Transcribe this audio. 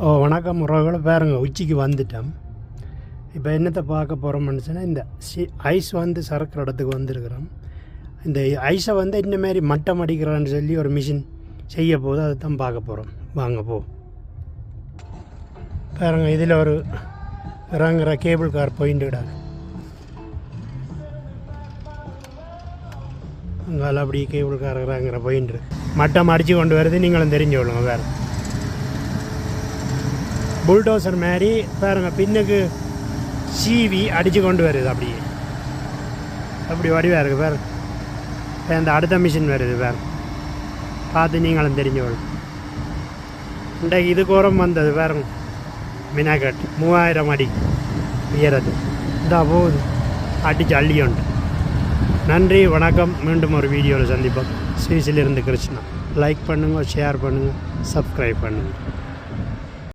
வணக்கம் உறவுகளை பாருங்க, உச்சிக்கு வந்துட்டோம். இப்போ என்னத்தை பார்க்க போகிறோம்னு சொன்னால், இந்த ஐஸ் சறுக்கிற இடத்துக்கு வந்துருக்குறோம். இந்த ஐஸை இந்தமாரி மட்டம் அடிக்கிறான்னு சொல்லி ஒரு மிஷின் செய்ய போது அதை தான் பார்க்க போகிறோம். வாங்க பாருங்க, இதில் ஒரு இறங்குற கேபிள் கார் போயிட்டு கிடாது. அங்கால அப்படி கேபிள் கார் இறங்குற போயிட்டு மட்டம் அடித்து கொண்டு வருது. நீங்களும் தெரிஞ்சு கொள்ளுங்க. வேறு புல்டோசர் மாதிரி பாருங்க, பின்னுக்கு சீவி அடித்து கொண்டு வருது. அப்படி வடிவாக இருக்குது. வேறு இந்த அடுத்த மிஷின் வருது. வேறு பார்த்து நீங்களும் தெரிஞ்சவள். இன்றைக்கு இது கோரம் வந்தது. பாருங்க, மினாக்கட் 3000 அடி உயரது. இதா போகுது, அடித்து அள்ளியோண்டு. நன்றி, வணக்கம். மீண்டும் ஒரு வீடியோவில் சந்திப்போம். ஸ்ரீசிலிருந்து கிருஷ்ணா. லைக் பண்ணுங்கள், ஷேர் பண்ணுங்கள், சப்ஸ்கிரைப் பண்ணுங்கள்.